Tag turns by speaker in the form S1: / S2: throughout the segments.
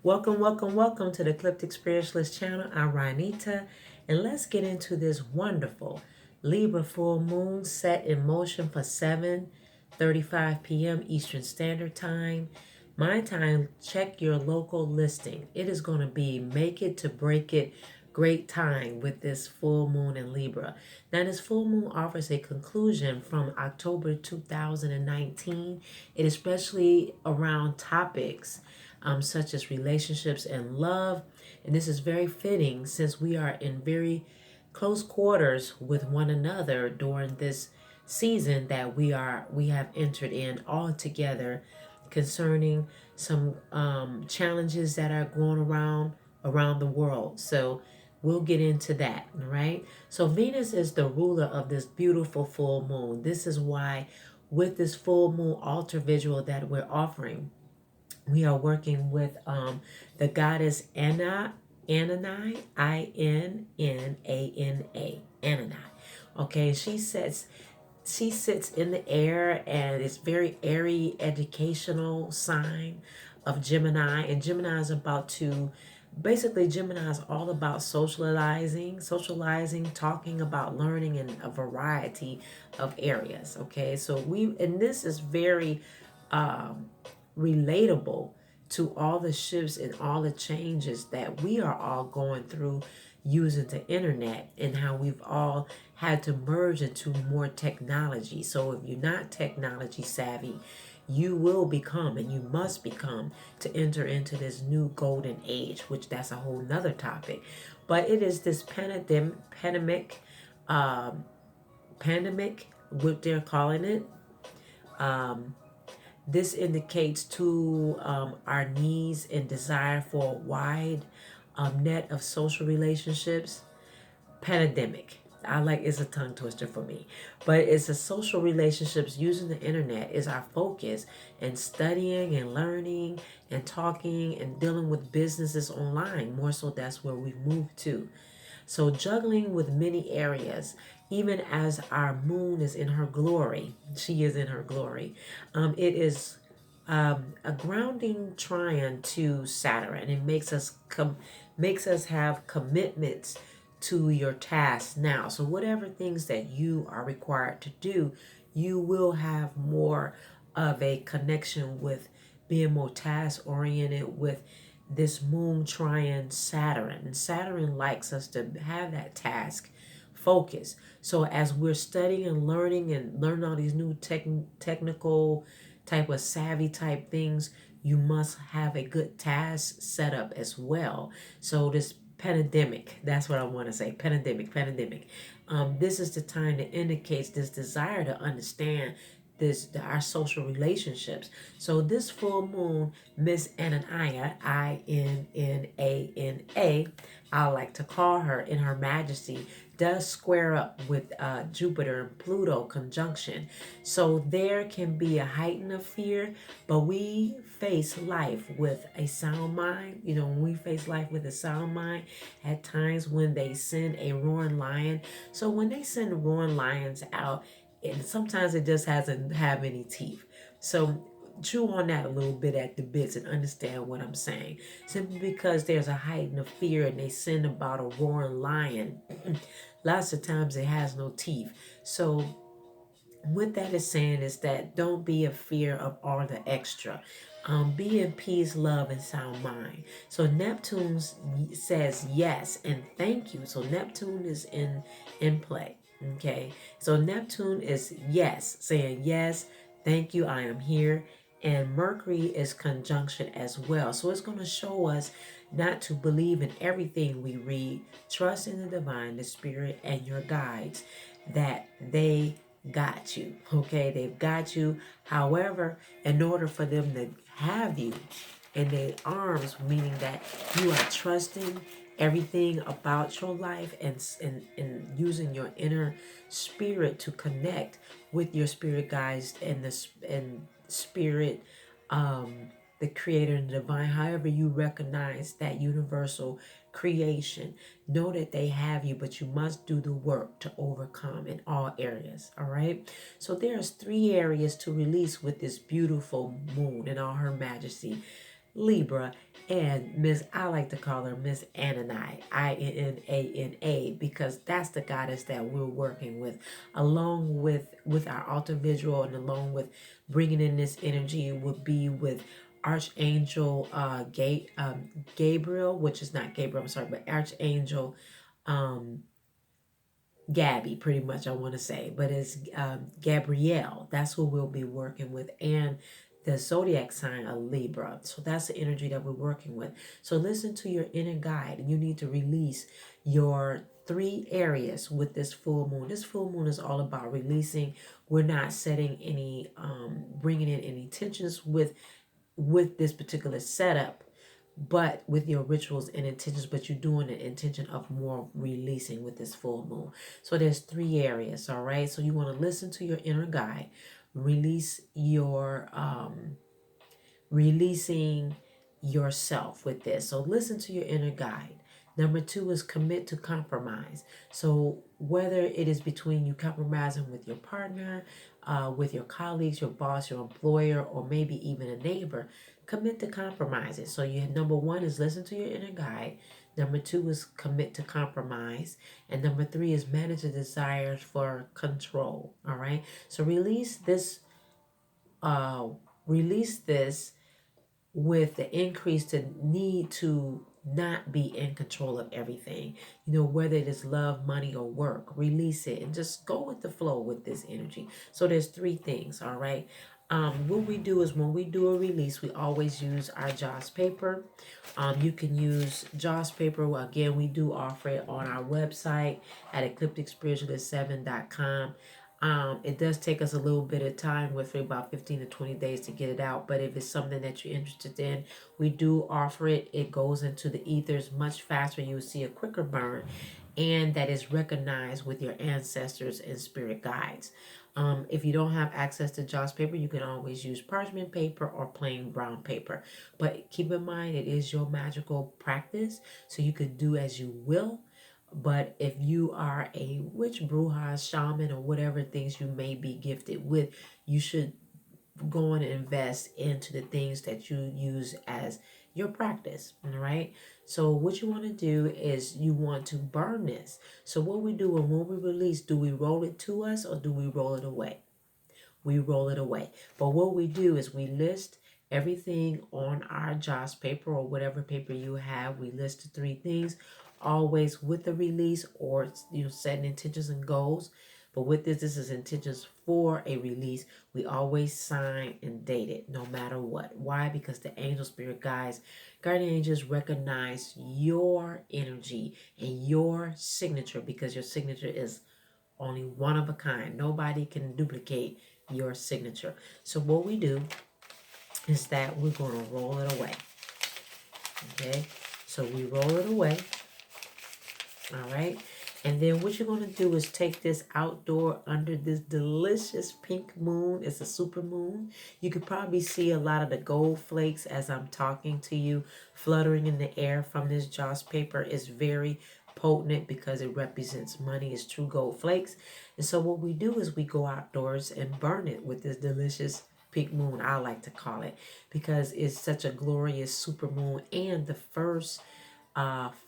S1: Welcome, welcome, welcome to the Ecliptic Spiritualist channel. I'm Ryanita, and let's get into this wonderful Libra full moon set in motion for 7:35 p.m. Eastern Standard Time. My time, check your local listing. It is going to be make it to break it great time with this full moon in Libra. Now, this full moon offers a conclusion from October 2019. It especially around topics such as relationships and love. And this is very fitting since we are in very close quarters with one another during this season that we have entered in all together concerning some challenges that are going around the world. So we'll get into that, right? So Venus is the ruler of this beautiful full moon. This is why with this full moon altar visual that we're offering, we are working with the goddess Anani, Innana, Anani. Okay, she sits in the air and it's very airy educational sign of Gemini, and Gemini is about to basically Gemini is all about socializing, talking about learning in a variety of areas. Okay, so and this is very um relatable to all the shifts and all the changes that we are all going through using the internet, and how we've all had to merge into more technology. So if you're not technology savvy, you will become and you must become to enter into this new golden age, which that's a whole nother topic. But it is this um, pandemic, what they're calling it. Um, this indicates to our needs and desire for a wide net of social relationships. Pandemic. I like it's a tongue twister for me, but it's a social relationships using the internet is our focus, and studying and learning and talking and dealing with businesses online. More so, that's where we've moved to. So, juggling with many areas, even as our moon is in her glory, she is in her glory. It is a grounding trine to Saturn. It makes us have commitments to your tasks now. So, whatever things that you are required to do, you will have more of a connection with being more task oriented with this moon trine Saturn. And Saturn likes us to have that task focus. So as we're studying and learning all these new technical type of savvy type things, you must have a good task set up as well. So this pandemic, that's what I want to say, pandemic. This is the time that indicates this desire to understand our social relationships. So this full moon, Miss Anania, Innana, I like to call her in her majesty, does square up with Jupiter and Pluto conjunction. So there can be a heightened of fear, but we face life with a sound mind. You know, when we face life with a sound mind, at times when they send a roaring lion. So when they send roaring lions out, and sometimes it just doesn't have any teeth. So chew on that a little bit at the bits and understand what I'm saying. Simply because there's a heightened of fear and they send about a roaring lion, lots of times it has no teeth. So what that is saying is that don't be a fear of all the extra. Be in peace, love, and sound mind. So Neptune says yes and thank you. So Neptune is in play. Okay. So Neptune is yes, saying yes, thank you, I am here. And Mercury is conjunction as well. So it's going to show us not to believe in everything we read. Trust in the divine, the spirit, and your guides that they got you. Okay, they've got you. However, in order for them to have you in their arms, meaning that you are trusting everything about your life, and using your inner spirit to connect with your spirit guides and and spirit, the creator and the divine, however you recognize that universal creation. Know that they have you, but you must do the work to overcome in all areas. All right. So there's 3 areas to release with this beautiful moon in all her majesty. Libra, And Miss, I like to call her Miss Ananai, Inna, because that's the goddess that we're working with, along with our altar visual, and along with bringing in this energy would be with Archangel Gabriel, which is not Gabriel, I'm sorry, but Archangel um, Gabby, pretty much, I want to say, but it's Gabrielle. That's who we'll be working with, and the zodiac sign of Libra. So that's the energy that we're working with. So listen to your inner guide, and you need to release your three areas with this full moon. This full moon is all about releasing. We're not setting any, bringing in any tensions with this particular setup, but with your rituals and intentions, but you're doing an intention of more releasing with this full moon. So there's three areas, all right? So you want to listen to your inner guide, release your releasing yourself with this. So listen to your inner guide. Number two is commit to compromise. So whether it is between you compromising with your partner, with your colleagues, your boss, your employer, or maybe even a neighbor, commit to compromise it. So you number one is listen to your inner guide. Number two is commit to compromise. And number three is manage the desires for control. All right. So uh release this with the increase to need to not be in control of everything. You know, whether it is love, money, or work, release it and just go with the flow with this energy. So there's three things, all right? What we do is when we do a release, we always use our Joss paper. You can use Joss paper. Again, we do offer it on our website at eclipticspiritualist7.com. It does take us a little bit of time, with about 15 to 20 days to get it out. But if it's something that you're interested in, we do offer it. It goes into the ethers much faster. You will see a quicker burn, and that is recognized with your ancestors and spirit guides. If you don't have access to Joss paper, you can always use parchment paper or plain brown paper. But keep in mind, it is your magical practice, so you can do as you will. But if you are a witch, bruja, shaman, or whatever things you may be gifted with, you should go and invest into the things that you use as your practice. All right. So what you want to do is you want to burn this. So what we do when we release, do we roll it to us or do we roll it away? We roll it away. But what we do is we list everything on our Joss paper or whatever paper you have. We list the three things, always with the release, or setting intentions and goals. But with this is intentions for a release. We always sign and date it no matter what. Why? Because the angel spirit guides, guardian angels recognize your energy and your signature, because your signature is only one of a kind. Nobody can duplicate your signature. So what we do is that we're going to roll it away. Okay? So we roll it away. All right? And then what you're going to do is take this outdoor under this delicious pink moon. It's a super moon. You could probably see a lot of the gold flakes as I'm talking to you fluttering in the air from this Joss paper. Is very potent because it represents money. It's true gold flakes. And so what we do is we go outdoors and burn it with this delicious pink moon, I like to call it, because it's such a glorious super moon and the first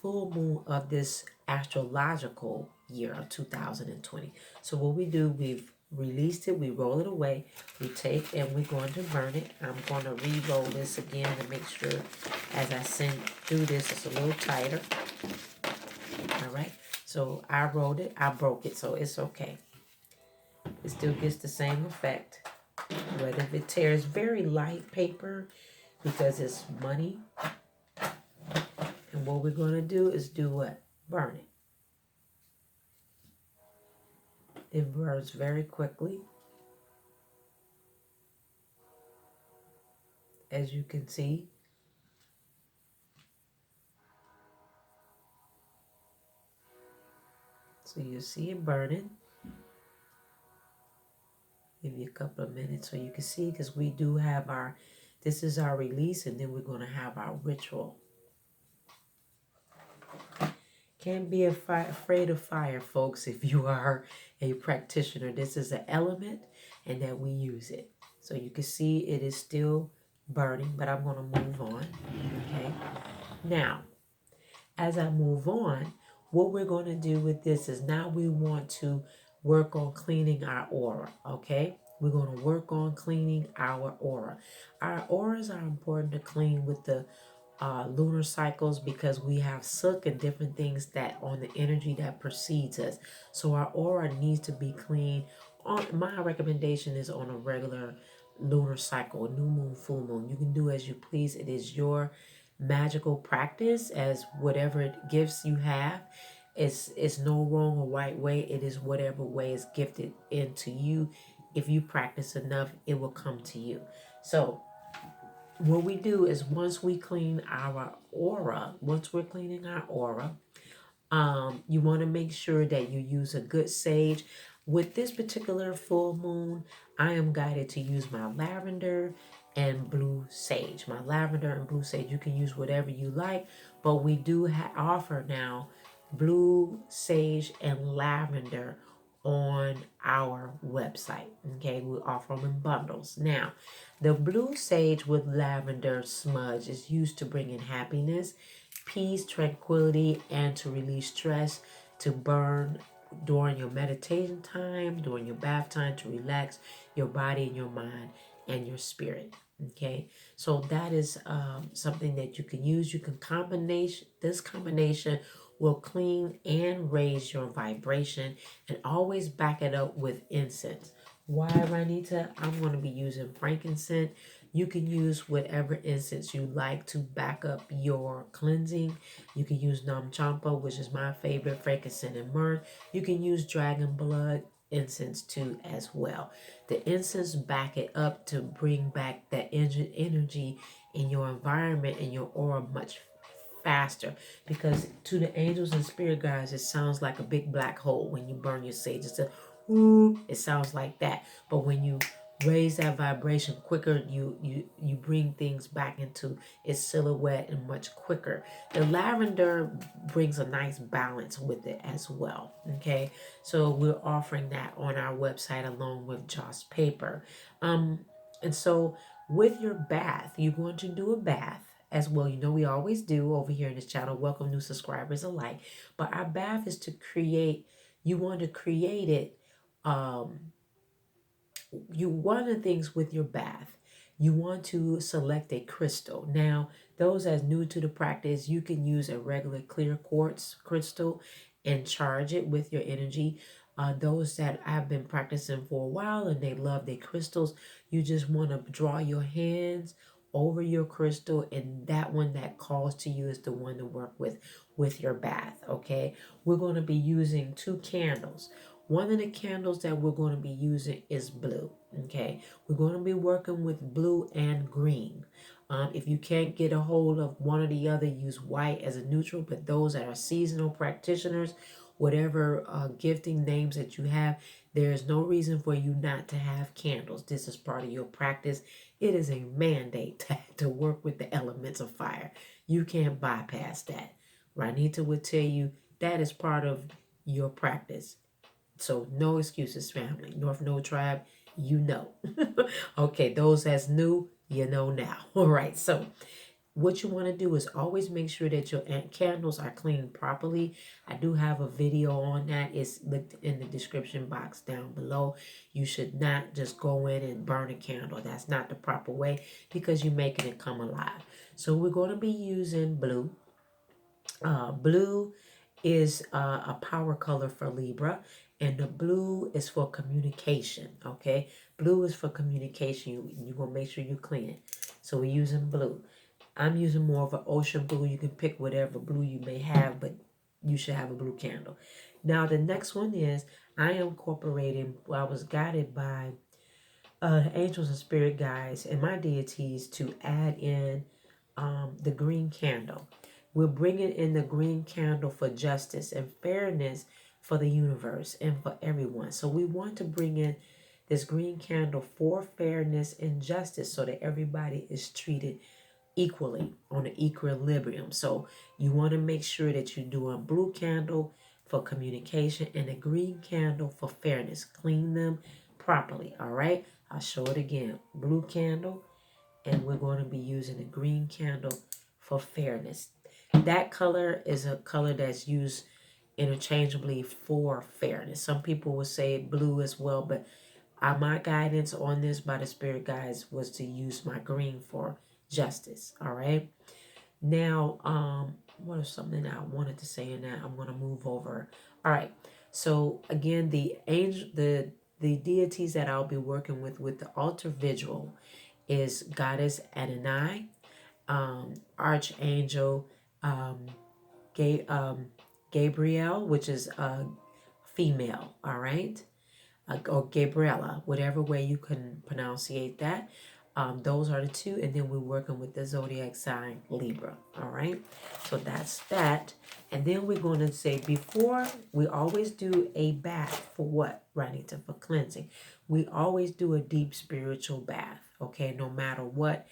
S1: full moon of this astrological year of 2020. So what we do, we've released it, we roll it away, we take and we're going to burn it. I'm going to re-roll this again to make sure as I send through this it's a little tighter. All right, so I rolled it, I broke it, so it's okay. It still gets the same effect. Whether if it tears, very light paper because it's money. And what we're going to do is do what? Burn it. It burns very quickly. As you can see. So you see it burning. Give you a couple of minutes so you can see, because we do have our, this is our release, and then we're going to have our ritual. Can't be afraid of fire, folks, if you are a practitioner. This is an element and that we use it. So you can see it is still burning, but I'm going to move on. Okay. Now, as I move on, what we're going to do with this is now we want to work on cleaning our aura, okay? We're going to work on cleaning our aura. Our auras are important to clean with the lunar cycles because we have silk and different things that on the energy that precedes us. So our aura needs to be clean. My recommendation is on a regular lunar cycle, new moon, full moon. You can do as you please. It is your magical practice as whatever gifts you have. It's no wrong or right way. It is whatever way is gifted into you. If you practice enough, it will come to you. So what we do is once we clean our aura, once we're cleaning our aura, you want to make sure that you use a good sage. With this particular full moon, I am guided to use my lavender and blue sage. My lavender and blue sage, you can use whatever you like, but we do offer now blue sage and lavender on our website. Okay, we offer them in bundles. Now, the blue sage with lavender smudge is used to bring in happiness, peace, tranquility, and to release stress, to burn during your meditation time, during your bath time, to relax your body and your mind and your spirit. Okay, so that is something that you can use. You can combination this combination will clean and raise your vibration, and always back it up with incense. Why, Ranita? I'm going to be using frankincense. You can use whatever incense you like to back up your cleansing. You can use Nam Champa, which is my favorite, frankincense and myrrh. You can use dragon blood incense too as well. The incense back it up to bring back that energy in your environment and your aura much faster, because to the angels and spirit guides it sounds like a big black hole when you burn your sage. It's a ooh, it sounds like that. But when you raise that vibration quicker, you bring things back into its silhouette and much quicker. The lavender brings a nice balance with it as well. Okay, so we're offering that on our website along with Joss paper. And so with your bath, you're going to do a bath as well. You know, we always do over here in this channel. Welcome new subscribers alike. But our bath is to create, you want to create it. One of the things with your bath, you want to select a crystal. Now, those as new to the practice, you can use a regular clear quartz crystal and charge it with your energy. Those that have been practicing for a while and they love their crystals, you just want to draw your hands over your crystal, and that one that calls to you is the one to work with your bath. Okay, we're going to be using 2 candles. One of the candles that we're going to be using is blue. Okay, we're going to be working with blue and green. If you can't get a hold of one or the other, use white as a neutral. But those that are seasonal practitioners, whatever gifting names that you have, there is no reason for you not to have candles. This is part of your practice. It is a mandate to work with the elements of fire. You can't bypass that. Ranita would tell you that is part of your practice. So no excuses, family. North Node Tribe, you know. Okay, those that's new, you know now. All right, so what you want to do is always make sure that your candles are cleaned properly. I do have a video on that. It's linked in the description box down below. You should not just go in and burn a candle. That's not the proper way, because you're making it come alive. So we're going to be using blue. Blue is a power color for Libra, and the blue is for communication. Okay, blue is for communication. You're gonna make sure you clean it. So we're using blue. I'm using more of an ocean blue. You can pick whatever blue you may have, but you should have a blue candle. Now the next one is, I am incorporating, well, I was guided by angels and spirit guides and my deities to add in the green candle. We're bringing in the green candle for justice and fairness for the universe and for everyone. So we want to bring in this green candle for fairness and justice so that everybody is treated equally on an equilibrium. So you want to make sure that you're doing blue candle for communication and a green candle for fairness. Clean them properly. All right, I'll show it again. Blue candle, and we're going to be using a green candle for fairness. That color is a color that's used interchangeably for fairness. Some people will say blue as well, but my guidance on this by the spirit guides was to use my green for justice. All right. Now, what is something that I wanted to say in that? I'm going to move over. All right. So again, the deities that I'll be working with the altar vigil is Goddess Adonai, Archangel um, Gabriel, which is a female. All right, or Gabriella, whatever way you can pronunciate that. Those are the two, and then we're working with the zodiac sign Libra. All right, so that's that. And then we're going to say before we always do a bath for what, Ranita, for cleansing. We always do a deep spiritual bath. Okay, no matter what,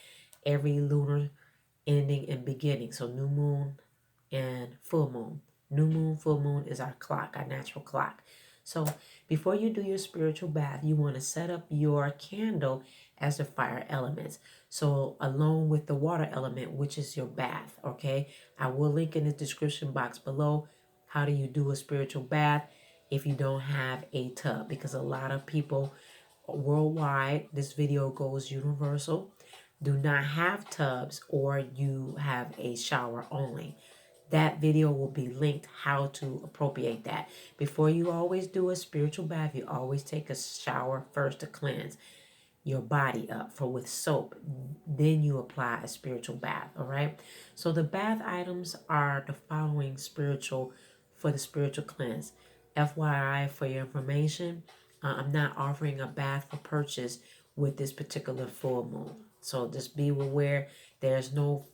S1: every lunar ending and beginning. So new moon and full moon. New moon, full moon is our clock, our natural clock. So before you do your spiritual bath, you want to set up your candle as the fire elements. So along with the water element, which is your bath, okay? I will link in the description box below how do you do a spiritual bath if you don't have a tub, because a lot of people worldwide, this video goes universal, do not have tubs, or you have a shower only. That video will be linked how to appropriate that. Before you always do a spiritual bath, you always take a shower first to cleanse your body up for with soap. Then you apply a spiritual bath. All right. So the bath items are the following spiritual for the spiritual cleanse. FYI for your information, I'm not offering a bath for purchase with this particular full moon. So just be aware there's no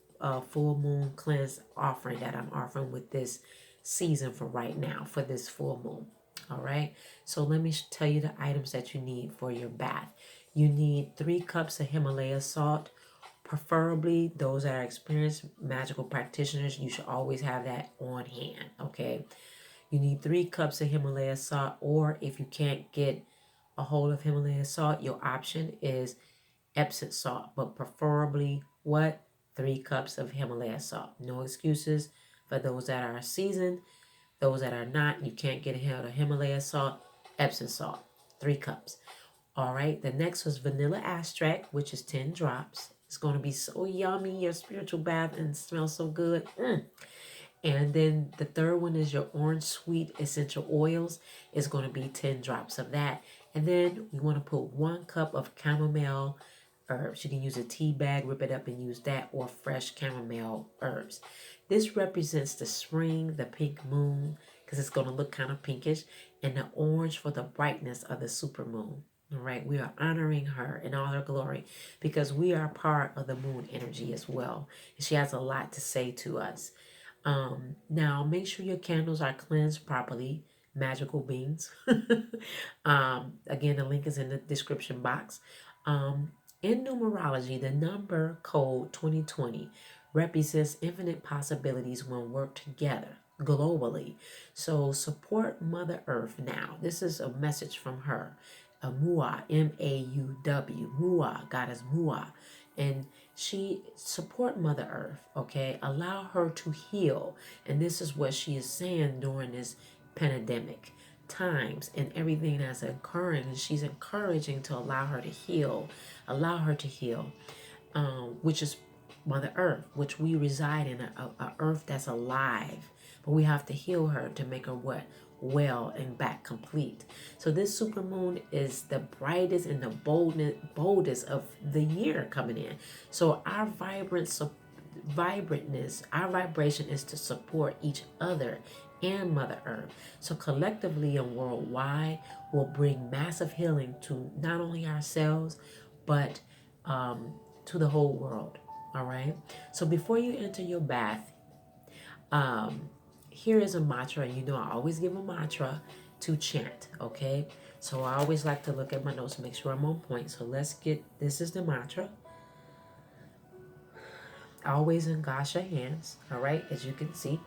S1: full moon cleanse offering that I'm offering with this season for right now for this full moon. All right. So let me tell you the items that you need for your bath. You need 3 cups of Himalaya salt. Preferably those that are experienced magical practitioners, you should always have that on hand. Okay. You need 3 cups of Himalaya salt, or if you can't get a hold of Himalaya salt, your option is Epsom salt, but preferably what? 3 cups of Himalaya salt. No excuses for those that are seasoned. Those that are not, you can't get a hold of Himalaya salt, Epsom salt, 3 cups. All right, the next was vanilla extract, which is 10 drops. It's going to be so yummy, your spiritual bath, and smells so good. And then the third one is your orange sweet essential oils. It's going to be 10 drops of that. And then we want to put 1 cup of chamomile herbs. You can use a tea bag, rip it up and use that, or fresh chamomile herbs. This represents the spring, the pink moon, because it's going to look kind of pinkish, and the orange for the brightness of the super moon. All right, we are honoring her in all her glory because we are part of the moon energy as well. And she has a lot to say to us. Now, make sure your candles are cleansed properly. Magical beings. Again, the link is in the description box. In numerology, the number code 2020 represents infinite possibilities when worked together globally. So support Mother Earth now. This is a message from her. Mua, M-A-U-W, Mua, goddess Mua. And she support Mother Earth, okay? Allow her to heal. And this is what she is saying during this pandemic times and everything that's occurring. And she's encouraging to allow her to heal. Allow her to heal, which is Mother Earth, which we reside in, a earth that's alive. But we have to heal her to make her what? Well and back complete. So this super moon is the brightest and the boldest of the year coming in. So our vibrantness, our vibration is to support each other and Mother Earth. So collectively and worldwide will bring massive healing to not only ourselves, but to the whole world. All right. So before you enter your bath, here is a mantra. You know, I always give a mantra to chant. Okay. So I always like to look at my notes, make sure I'm on point. So let's get, this is the mantra. Always engash your hands. All right. As you can see.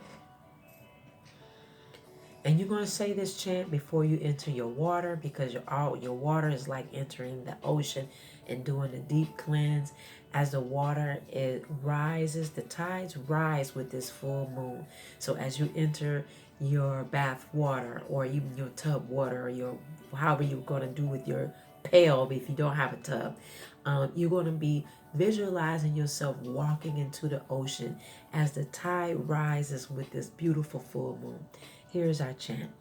S1: And you're going to say this chant before you enter your water, because your water is like entering the ocean and doing a deep cleanse. As the water it rises, the tides rise with this full moon. So as you enter your bath water, or even your tub water, or your however you're going to do with your pail if you don't have a tub, you're going to be visualizing yourself walking into the ocean as the tide rises with this beautiful full moon. Here's our chant.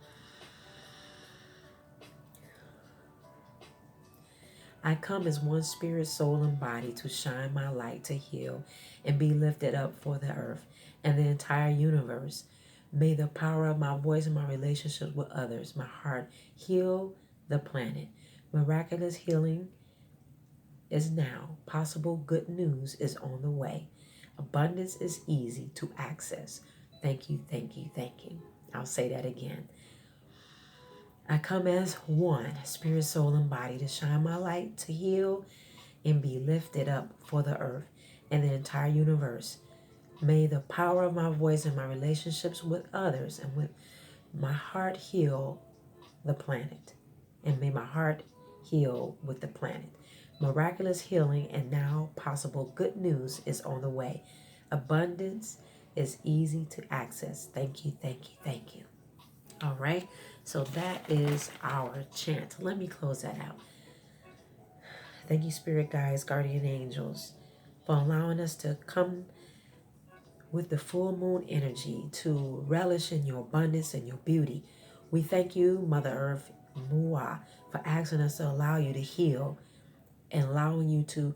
S1: I come as one spirit, soul, and body to shine my light, to heal, and be lifted up for the earth and the entire universe. May the power of my voice and my relationships with others, my heart, heal the planet. Miraculous healing is now. Possible good news is on the way. Abundance is easy to access. Thank you, thank you, thank you. I'll say that again. I come as one, spirit, soul, and body, to shine my light, to heal, and be lifted up for the earth and the entire universe. May the power of my voice and my relationships with others and with my heart heal the planet. And may my heart heal with the planet. Miraculous healing and now possible good news is on the way. Abundance is easy to access. Thank you, thank you, thank you. All right, so that is our chant. Let me close that out. Thank you, spirit guides, guardian angels, for allowing us to come with the full moon energy to relish in your abundance and your beauty. We thank you, Mother Earth, Mua, for asking us to allow you to heal and allowing you to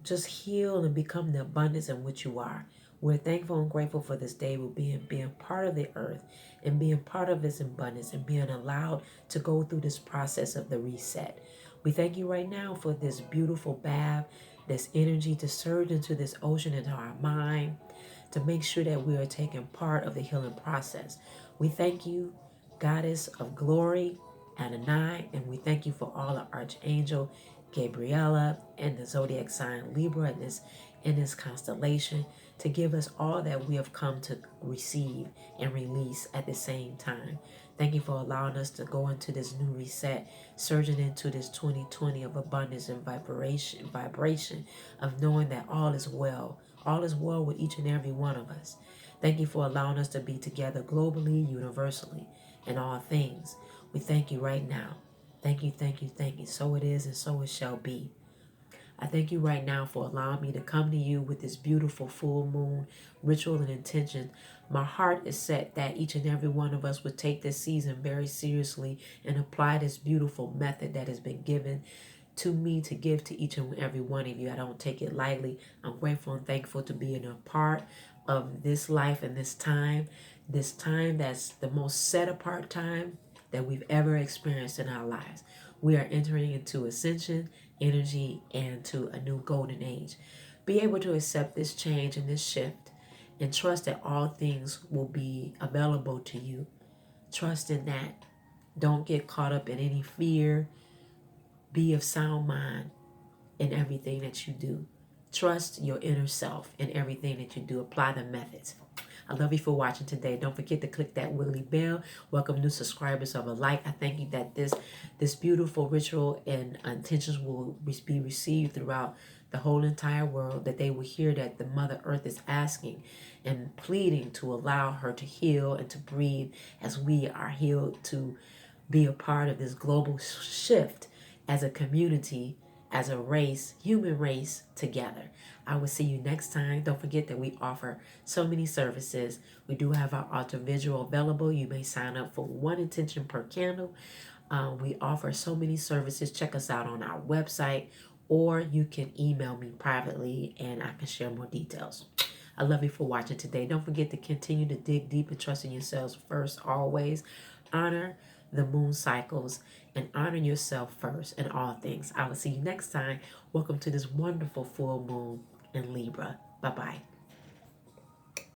S1: just heal and become the abundance in which you are. We're thankful and grateful for this day, with being part of the earth and being part of its abundance and being allowed to go through this process of the reset. We thank you right now for this beautiful bath, this energy to surge into this ocean, into our mind, to make sure that we are taking part of the healing process. We thank you, Goddess of Glory, Adonai, and we thank you for all the Archangel Gabriella and the zodiac sign Libra in this constellation, to give us all that we have come to receive and release at the same time. Thank you for allowing us to go into this new reset, surging into this 2020 of abundance and vibration of knowing that all is well. All is well with each and every one of us. Thank you for allowing us to be together globally, universally, in all things. We thank you right now. Thank you, thank you, thank you. So it is and so it shall be. I thank you right now for allowing me to come to you with this beautiful full moon ritual and intention. My heart is set that each and every one of us would take this season very seriously and apply this beautiful method that has been given to me to give to each and every one of you. I don't take it lightly. I'm grateful and thankful to be in a part of this life and this time that's the most set apart time that we've ever experienced in our lives. We are entering into ascension, energy, and to a new golden age. Be able to accept this change and this shift and trust that all things will be available to you. Trust in that. Don't get caught up in any fear. Be of sound mind in everything that you do. Trust your inner self in everything that you do. Apply the methods. I love you for watching today. Don't forget to click that wiggly bell. Welcome new subscribers of a like. I thank you that this beautiful ritual and intentions will be received throughout the whole entire world, that they will hear that the Mother Earth is asking and pleading to allow her to heal and to breathe as we are healed, to be a part of this global shift as a community, as a race, human race, together. I will see you next time. Don't forget that we offer so many services. We do have our altar visual available. You may sign up for one intention per candle. We offer so many services. Check us out on our website, or you can email me privately and I can share more details. I love you for watching today. Don't forget to continue to dig deep and trust in yourselves first, always. Honor the moon cycles and honor yourself first in all things. I will see you next time. Welcome to this wonderful full moon in Libra. Bye-bye.